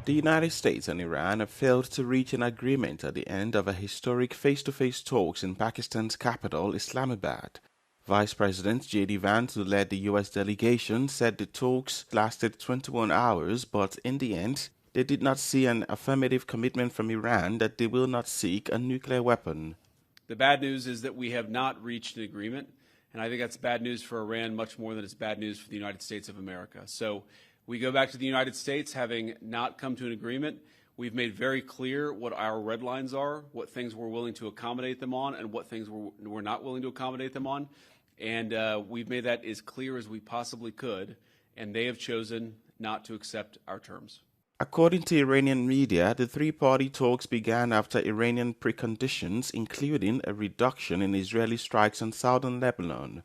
The United States and Iran have failed to reach an agreement at the end of a historic face-to-face talks in Pakistan's capital, Islamabad. Vice President J.D. Vance, who led the U.S. delegation, said the talks lasted 21 hours, but in the end, they did not see an affirmative commitment from Iran that they will not seek a nuclear weapon. The bad news is that we have not reached an agreement, and I think that's bad news for Iran much more than it's bad news for the United States of America. So we go back to the United States having not come to an agreement. We've made very clear what our red lines are, what things we're willing to accommodate them on, and what things we're not willing to accommodate them on. And we've made that as clear as we possibly could, and they have chosen not to accept our terms. According to Iranian media, the three-party talks began after Iranian preconditions, including a reduction in Israeli strikes on southern Lebanon.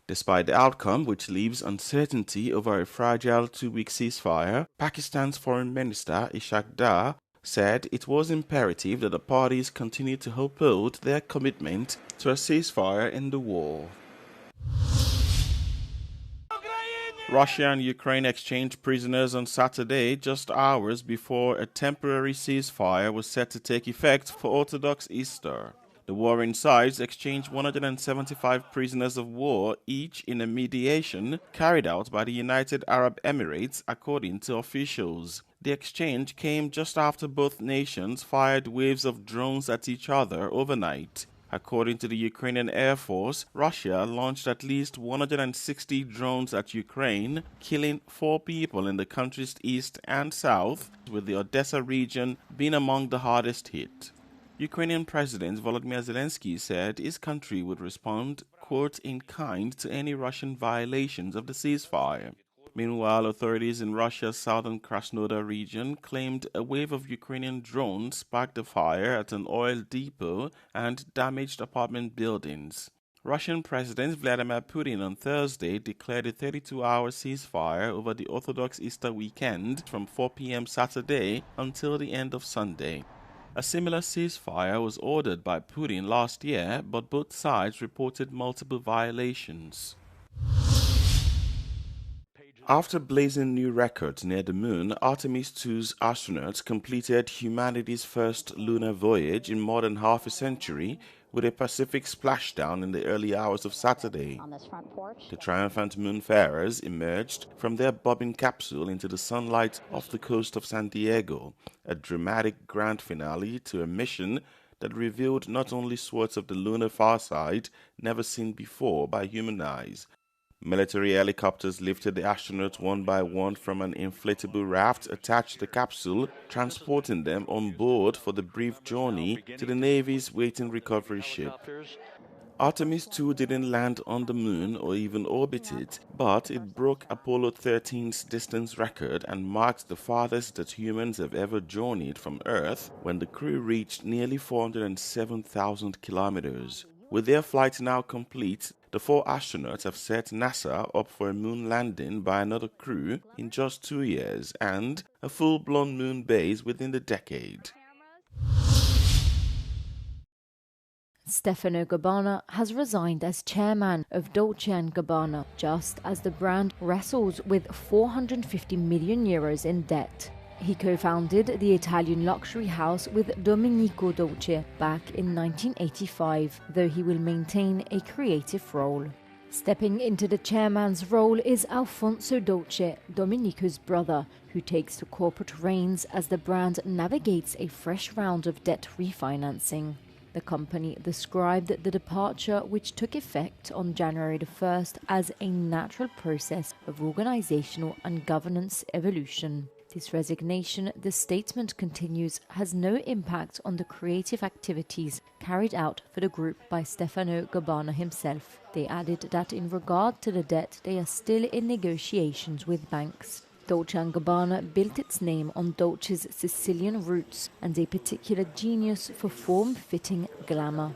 Despite the outcome, which leaves uncertainty over a fragile two-week ceasefire, Pakistan's Foreign Minister Ishaq Dar said it was imperative that the parties continue to uphold their commitment to a ceasefire in the war. Russia and Ukraine exchanged prisoners on Saturday, just hours before a temporary ceasefire was set to take effect for Orthodox Easter. The warring sides exchanged 175 prisoners of war each in a mediation carried out by the United Arab Emirates, according to officials. The exchange came just after both nations fired waves of drones at each other overnight. According to the Ukrainian Air Force, Russia launched at least 160 drones at Ukraine, killing 4 people in the country's east and south, with the Odessa region being among the hardest hit. Ukrainian President Volodymyr Zelensky said his country would respond, quote, in kind to any Russian violations of the ceasefire. Meanwhile, authorities in Russia's southern Krasnodar region claimed a wave of Ukrainian drones sparked a fire at an oil depot and damaged apartment buildings. Russian President Vladimir Putin on Thursday declared a 32-hour ceasefire over the Orthodox Easter weekend from 4 p.m. Saturday until the end of Sunday. A similar ceasefire was ordered by Putin last year, but both sides reported multiple violations. After blazing new records near the moon, Artemis 2's astronauts completed humanity's first lunar voyage in more than half a century with a Pacific splashdown in the early hours of Saturday. The triumphant moonfarers emerged from their bobbing capsule into the sunlight off the coast of San Diego, a dramatic grand finale to a mission that revealed not only swords of the lunar far side never seen before by human eyes. Military helicopters lifted the astronauts one by one from an inflatable raft attached to the capsule, transporting them on board for the brief journey to the Navy's waiting recovery ship. Artemis 2 didn't land on the moon or even orbit it, but it broke Apollo 13's distance record and marked the farthest that humans have ever journeyed from Earth when the crew reached nearly 407,000 kilometers. With their flight now complete, the 4 astronauts have set NASA up for a moon landing by another crew in just 2 years and a full-blown moon base within the decade. Stefano Gabbana has resigned as chairman of Dolce Gabbana, just as the brand wrestles with 450 million euros in debt. He co-founded the Italian luxury house with Domenico Dolce back in 1985, though he will maintain a creative role. Stepping into the chairman's role is Alfonso Dolce, Domenico's brother, who takes the corporate reins as the brand navigates a fresh round of debt refinancing. The company described the departure, which took effect on January the 1st, as a natural process of organizational and governance evolution. This resignation, the statement continues, has no impact on the creative activities carried out for the group by Stefano Gabbana himself. They added that in regard to the debt, they are still in negotiations with banks. Dolce & Gabbana built its name on Dolce's Sicilian roots and a particular genius for form-fitting glamour.